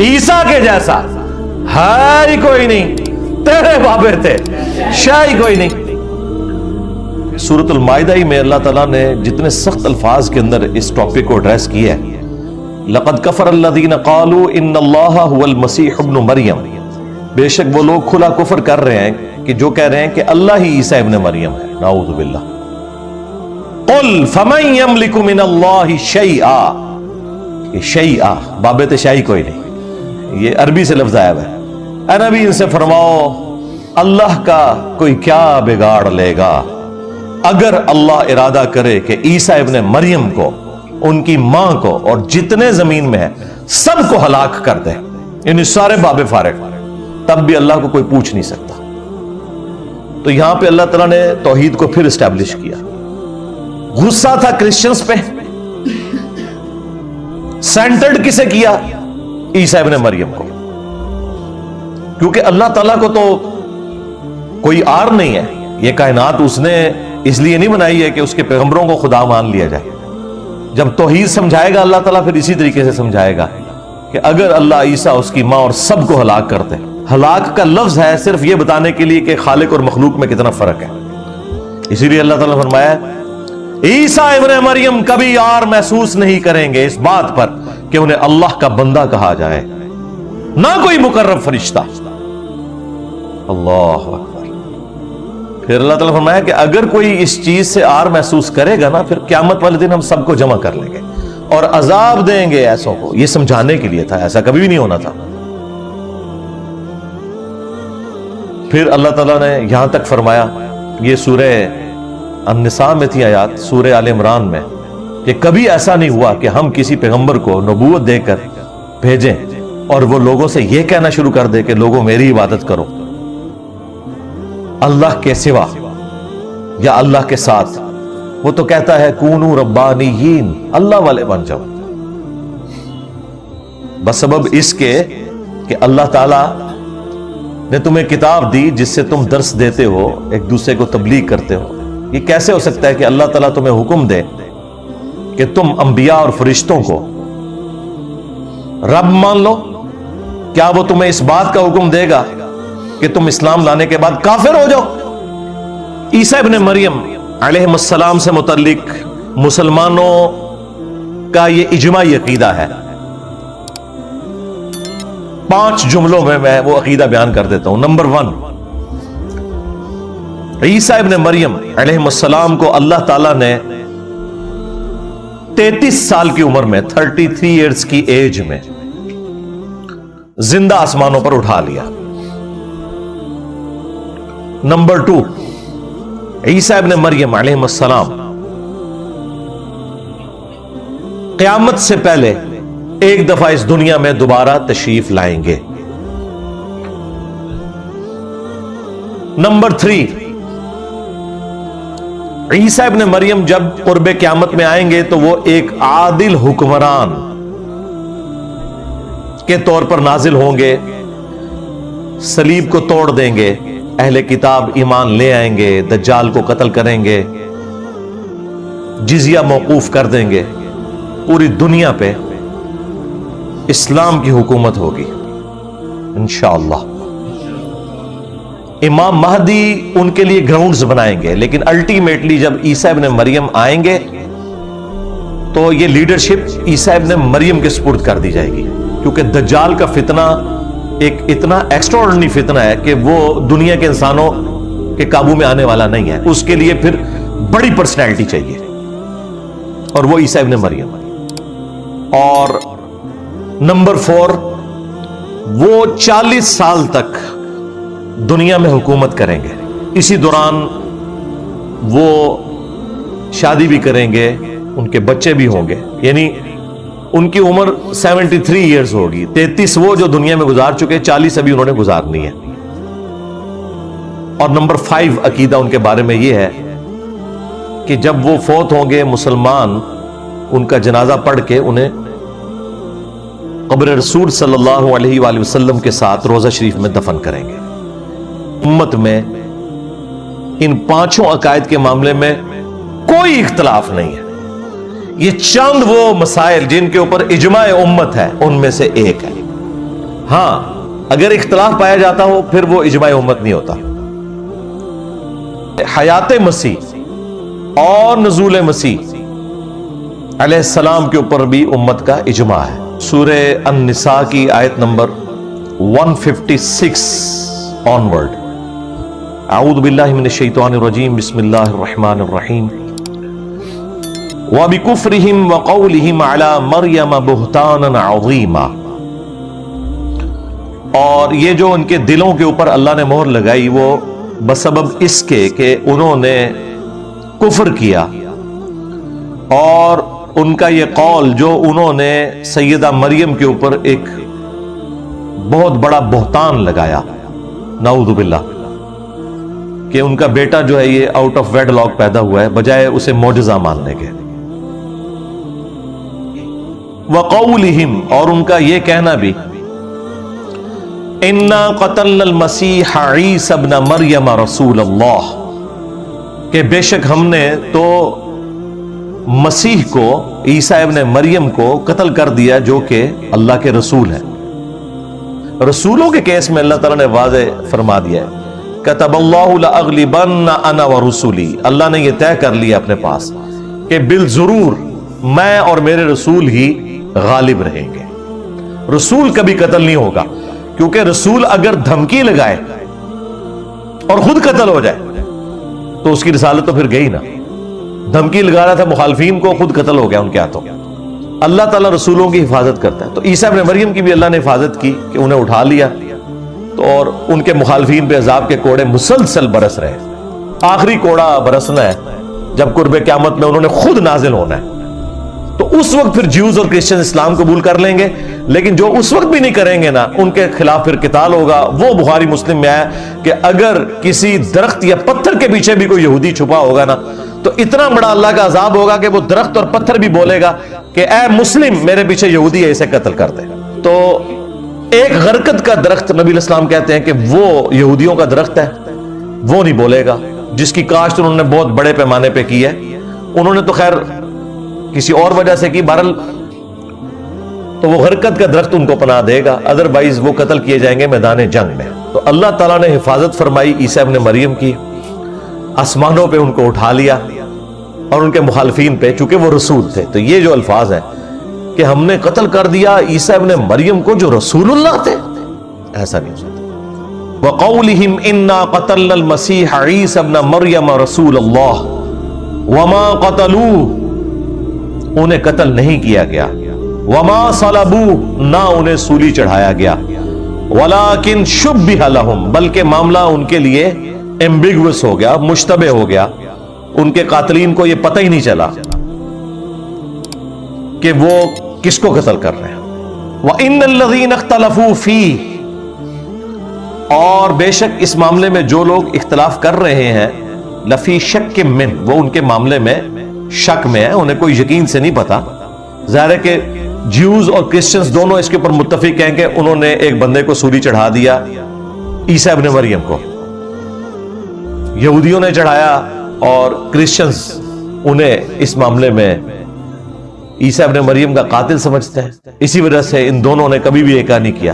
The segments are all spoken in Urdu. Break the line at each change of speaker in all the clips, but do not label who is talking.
عیسیٰ کے جیسا ہے ہی کوئی نہیں، تیرے بابے تھے شاہ ہی کوئی نہیں۔ سورۃ المائدہ میں اللہ تعالیٰ نے جتنے سخت الفاظ کے اندر اس ٹاپک کو ایڈریس کیا ہے، لقد کفر الذین قالوا ان اللہ هو المسیح ابن مریم، بے شک وہ لوگ کھلا کفر کر رہے ہیں کہ جو کہہ رہے ہیں کہ اللہ ہی عیسیٰ ابن مریم ہے، نعوذ باللہ۔ قل فمن یملک من اللہ شیئا، یہ شیئا بابت شاہی کوئی نہیں، یہ عربی سے لفظ آیا ہے۔ اے نبی ان سے فرماؤ اللہ کا کوئی کیا بگاڑ لے گا اگر اللہ ارادہ کرے کہ عیسیٰ ابن مریم کو، ان کی ماں کو اور جتنے زمین میں ہیں سب کو ہلاک کر دے، یعنی سارے باب فارغ، تب بھی اللہ کو کوئی پوچھ نہیں سکتا۔ تو یہاں پہ اللہ تعالیٰ نے توحید کو پھر اسٹیبلش کیا۔ غصہ تھا کرسچنز پہ، سینٹرڈ کسے کیا؟ عیسیٰ ابن مریم کو، کیونکہ اللہ تعالیٰ کو تو کوئی آر نہیں ہے، یہ کائنات اس نے اس لیے نہیں بنائی ہے کہ اس کے پیغمبروں کو خدا مان لیا جائے۔ جب توحید سمجھائے گا اللہ تعالیٰ پھر اسی طریقے سے سمجھائے گا کہ اگر اللہ عیسیٰ اس کی ماں اور سب کو ہلاک کرتے، ہلاک کا لفظ ہے صرف یہ بتانے کے لیے کہ خالق اور مخلوق میں کتنا فرق ہے، اسی لیے اللہ تعالیٰ نے فرمایا عیسیٰ ابن مریم کبھی آر محسوس نہیں کریں گے اس بات پر کہ انہیں اللہ کا بندہ کہا جائے، نہ کوئی مقرب فرشتہ۔ اللہ اکبر۔ پھر اللہ تعالیٰ نے فرمایا کہ اگر کوئی اس چیز سے آر محسوس کرے گا نا، پھر قیامت والے دن ہم سب کو جمع کر لیں گے اور عذاب دیں گے ایسوں کو۔ یہ سمجھانے کے لیے تھا، ایسا کبھی بھی نہیں ہونا تھا۔ پھر اللہ تعالیٰ نے یہاں تک فرمایا، یہ سورہ النساء میں تھی آیات، سورہ آل عمران میں، کہ کبھی ایسا نہیں ہوا کہ ہم کسی پیغمبر کو نبوت دے کر بھیجیں اور وہ لوگوں سے یہ کہنا شروع کر دے کہ لوگوں میری عبادت کرو اللہ کے سوا یا اللہ کے ساتھ۔ وہ تو کہتا ہے کونوا ربانیین، اللہ والے بن جاؤ، بس سبب اس کے کہ اللہ تعالیٰ نے تمہیں کتاب دی جس سے تم درس دیتے ہو، ایک دوسرے کو تبلیغ کرتے ہو۔ یہ کیسے ہو سکتا ہے کہ اللہ تعالیٰ تمہیں حکم دے کہ تم انبیاء اور فرشتوں کو رب مان لو؟ کیا وہ تمہیں اس بات کا حکم دے گا کہ تم اسلام لانے کے بعد کافر ہو جاؤ؟ عیسیٰ ابن مریم علیہ السلام سے متعلق مسلمانوں کا یہ اجماعی عقیدہ ہے۔ 5 جملوں میں وہ عقیدہ بیان کر دیتا ہوں۔ نمبر 1، عیسیٰ ابن مریم علیہ السلام کو اللہ تعالیٰ نے 33 سال کی عمر میں، 33 ایئرز کی ایج میں زندہ آسمانوں پر اٹھا لیا۔ نمبر 2، عیسیٰ ابن مریم علیہ السلام قیامت سے پہلے ایک دفعہ اس دنیا میں دوبارہ تشریف لائیں گے۔ نمبر 3، عیسیٰ ابن مریم جب قرب قیامت میں آئیں گے تو وہ ایک عادل حکمران کے طور پر نازل ہوں گے، صلیب کو توڑ دیں گے، اہل کتاب ایمان لے آئیں گے، دجال کو قتل کریں گے، جزیہ موقوف کر دیں گے، پوری دنیا پہ اسلام کی حکومت ہوگی انشاءاللہ۔ امام مہدی ان کے لیے گراؤنڈز بنائیں گے، لیکن الٹیمیٹلی جب عیسیٰ ابن مریم آئیں گے تو یہ لیڈرشپ عیسیٰ ابن مریم کے سپرد کر دی جائے گی، کیونکہ دجال کا فتنہ ایک اتنا ایکسٹراڈنری فتنہ ہے کہ وہ دنیا کے انسانوں کے قابو میں آنے والا نہیں ہے، اس کے لیے پھر بڑی پرسنالٹی چاہیے، اور وہ عیسیٰ ابن مریم۔ اور نمبر 4، وہ 40 سال تک دنیا میں حکومت کریں گے، اسی دوران وہ شادی بھی کریں گے، ان کے بچے بھی ہوں گے، یعنی ان کی عمر 73 ایئرز ہوگی۔ 33 وہ جو دنیا میں گزار چکے، 40 ابھی انہوں نے گزارنی ہے۔ اور نمبر 5 عقیدہ ان کے بارے میں یہ ہے کہ جب وہ فوت ہوں گے، مسلمان ان کا جنازہ پڑھ کے انہیں قبر رسول صلی اللہ علیہ وآلہ وسلم کے ساتھ روضہ شریف میں دفن کریں گے۔ امت میں ان 5 عقائد کے معاملے میں کوئی اختلاف نہیں ہے۔ یہ چند وہ مسائل جن کے اوپر اجماع امت ہے، ان میں سے ایک ہے۔ ہاں اگر اختلاف پایا جاتا ہو پھر وہ اجماع امت نہیں ہوتا. حیات مسیح اور نزول مسیح علیہ السلام کے اوپر بھی امت کا اجماع ہے. سورہ النساء کی آیت نمبر 156 آنورڈ. اعوذ باللہ من الشیطان الرجیم بسم اللہ الرحمن الرحیم. وَبِكُفْرِهِمْ وَقَوْلِهِمْ عَلَى مَرْيَمَ بُهْتَانًا عَظِيمًا. اور یہ جو ان کے دلوں کے اوپر اللہ نے مہر لگائی وہ بسبب اس کے کہ انہوں نے کفر کیا اور ان کا یہ قول جو انہوں نے سیدہ مریم کے اوپر ایک بہت بڑا بہتان لگایا نعوذ باللہ کہ ان کا بیٹا جو ہے یہ آؤٹ آف ویڈ لاک پیدا ہوا ہے بجائے اسے معجزہ ماننے کے. وقولہم اور ان کا یہ کہنا بھی انا قتلنا المسیح عیسی ابن مریم رسول اللہ کہ بے شک ہم نے تو مسیح کو عیسیٰ ابن مریم کو قتل کر دیا جو کہ اللہ کے رسول ہیں. رسولوں کے کیس میں اللہ تعالیٰ نے واضح فرما دیا ہے کتب اللہ لاغلبن انا ورسولی. اللہ نے یہ طے کر لیا اپنے پاس کہ بالضرور میں اور میرے رسول ہی غالب رہیں گے. رسول کبھی قتل نہیں ہوگا کیونکہ رسول اگر دھمکی لگائے اور خود قتل ہو جائے تو اس کی رسالت تو پھر گئی نا. دھمکی لگا رہا تھا مخالفین کو خود قتل ہو گیا ان کے ہاتھوں. اللہ تعالیٰ رسولوں کی حفاظت کرتا ہے. تو عیسیٰ ابن مریم کی بھی اللہ نے حفاظت کی کہ انہیں اٹھا لیا تو اور ان کے مخالفین پہ عذاب کے کوڑے مسلسل برس رہے. آخری کوڑا برسنا ہے جب قرب قیامت میں انہوں نے خود نازل ہونا ہے. تو اس وقت پھر جیوز اور کرسچن اسلام قبول کر لیں گے لیکن جو اس وقت بھی نہیں کریں گے نا ان کے خلاف پھر قتال ہوگا. وہ بخاری مسلم میں آیا کہ اگر کسی درخت یا پتھر کے پیچھے بھی کوئی یہودی چھپا ہوگا نا تو اتنا بڑا اللہ کا عذاب ہوگا کہ وہ درخت اور پتھر بھی بولے گا کہ اے مسلم میرے پیچھے یہودی ہے اسے قتل کر دے. تو ایک غرقد کا درخت نبی علیہ السلام کہتے ہیں کہ وہ یہودیوں کا درخت ہے وہ نہیں بولے گا جس کی کاشت انہوں نے بہت بڑے پیمانے پہ کی ہے. انہوں نے تو خیر کسی اور وجہ سے کی بہرحال تو وہ غرقد کا درخت ان کو پناہ دے گا ادروائز وہ قتل کیے جائیں گے میدان جنگ میں. تو اللہ تعالیٰ نے حفاظت فرمائی عیسیٰ ابن مریم کی. آسمانوں پہ ان کو اٹھا لیا اور ان کے مخالفین پہ چونکہ وہ رسول تھے. تو یہ جو الفاظ ہیں کہ ہم نے قتل کر دیا عیسیٰ ابن مریم کو جو رسول اللہ تھے ایسا نہیں ہو سکتا. وقولہم انا قتلنا المسیح عیسی ابن مریم رسول اللہ وما قتلوہ انہیں قتل نہیں کیا گیا وما صلبوہ نہ انہیں سولی چڑھایا گیا ولکن شبہ لہم بلکہ معاملہ ان کے لیے ایمبیگوس ہو گیا مشتبہ ہو گیا. ان کے قاتلین کو یہ پتہ ہی نہیں چلا کہ وہ کس کو قتل کر رہے ہیں. وَإِنَّ الَّذِينَ اخْتَلَفُوا فِيهِ اور بے شک اس معاملے میں جو لوگ اختلاف کر رہے ہیں لفی شک من وہ ان کے معاملے میں شک میں ہے انہیں کوئی یقین سے نہیں پتا. ظاہر ہے کہ جیوز اور کرسچنز دونوں اس کے اوپر متفق ہیں کہ انہوں نے ایک بندے کو سولی چڑھا دیا عیسیٰ ابن مریم کو. یہودیوں نے چڑھایا اور کرسچنز انہیں اس معاملے میں عیسیٰ ابن مریم کا قاتل سمجھتے ہیں. اسی وجہ سے ان دونوں نے کبھی بھی ایکا نہیں کیا.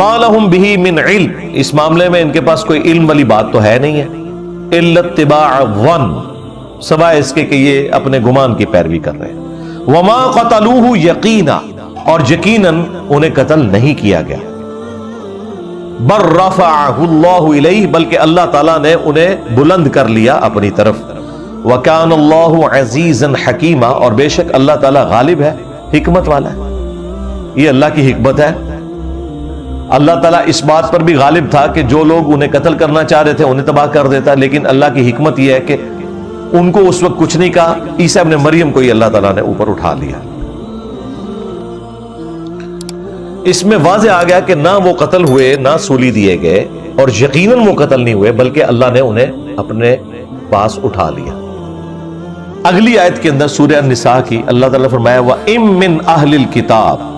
ما لہم بہ من علم اس معاملے میں ان کے پاس کوئی علم والی بات تو ہے نہیں ہے الا اتباع الظن سوائے اس کے کہ یہ اپنے گمان کی پیروی کر رہے ہیں. وما قتلوہ یقینا اور یقیناً انہیں قتل نہیں کیا گیا. بر رفعہ اللہ الیہ بلکہ اللہ تعالیٰ نے انہیں بلند کر لیا اپنی طرف. وکان اللہ عزیزا حکیما اور بے شک اللہ تعالیٰ غالب ہے حکمت والا ہے. یہ اللہ کی حکمت ہے. اللہ تعالیٰ اس بات پر بھی غالب تھا کہ جو لوگ انہیں قتل کرنا چاہ رہے تھے انہیں تباہ کر دیتا لیکن اللہ کی حکمت یہ ہے کہ ان کو اس وقت کچھ نہیں کہا. عیسیٰ ابن مریم کو ہی اللہ تعالیٰ نے اوپر اٹھا لیا. اس میں واضح آ گیا کہ نہ وہ قتل ہوئے نہ سولی دیے گئے اور یقیناً وہ قتل نہیں ہوئے بلکہ اللہ نے انہیں اپنے پاس اٹھا لیا. اگلی آیت کے اندر سورہ النساء کی اللہ تعالیٰ نے فرمایا وَإِن مِّنْ أَهْلِ الْكِتَابِ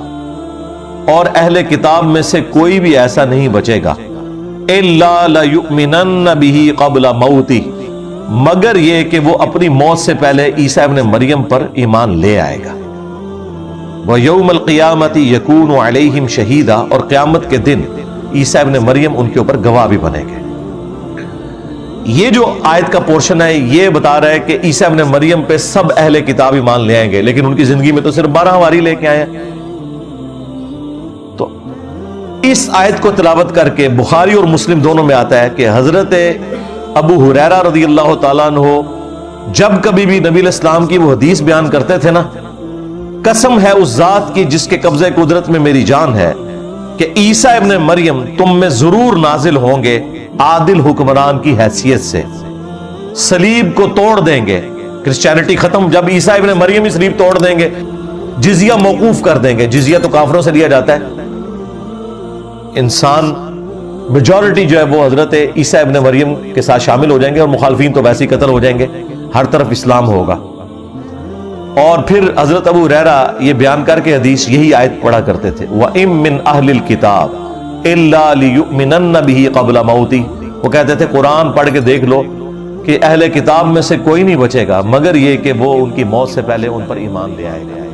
اور اہل کتاب میں سے کوئی بھی ایسا نہیں بچے گا إِلَّا لَيُؤْمِنَنَّ بِهِ قَبْلَ مَوْتِهِ مگر یہ کہ وہ اپنی موت سے پہلے عیسیٰ ابن مریم پر ایمان لے آئے گا. وَيَوْمَ الْقِيَامَةِ يَكُونُ عَلَيْهِمْ شَهِيدًا، اور قیامت کے دن عیسیٰ ابن مریم ان کے اوپر گواہ بھی بنیں گے۔ یہ جو آیت کا پورشن ہے یہ بتا رہا ہے کہ عیسیٰ ابن مریم پہ سب اہل کتاب ایمان لے آئیں گے، لیکن ان کی زندگی میں تو صرف 12 حواری لے کے آئے ہیں۔ تو اس آیت کو تلاوت کر کے بخاری اور مسلم دونوں میں آتا ہے کہ حضرت ابو ہریرہ رضی اللہ تعالیٰ عنہ جب کبھی بھی نبی علیہ السلام کی وہ حدیث بیان کرتے تھے نا، قسم ہے اس ذات کی جس کے قبضہ قدرت میں میری جان ہے کہ عیسیٰ ابن مریم تم میں ضرور نازل ہوں گے عادل حکمران کی حیثیت سے، صلیب کو توڑ دیں گے، کرسچینٹی ختم، جب عیسیٰ ابن مریم ہی صلیب توڑ دیں گے، جزیہ موقوف کر دیں گے، جزیہ تو کافروں سے لیا جاتا ہے، انسان میجورٹی جو ہے وہ حضرت عیسیٰ ابن مریم کے ساتھ شامل ہو جائیں گے، اور مخالفین تو ویسے ہی قتل ہو جائیں گے، ہر طرف اسلام ہوگا۔ اور پھر حضرت ابو ہریرہ یہ بیان کر کے حدیث یہی آیت پڑھا کرتے تھے، وَإِن مِّنْ أَهْلِ الْكِتَابِ إِلَّا لِيُؤْمِنَنَّ بِهِ قَبْلَ مَوْتِهِ، وہ کہتے تھے قرآن پڑھ کے دیکھ لو کہ اہل کتاب میں سے کوئی نہیں بچے گا مگر یہ کہ وہ ان کی موت سے پہلے ان پر ایمان لے آئے گا۔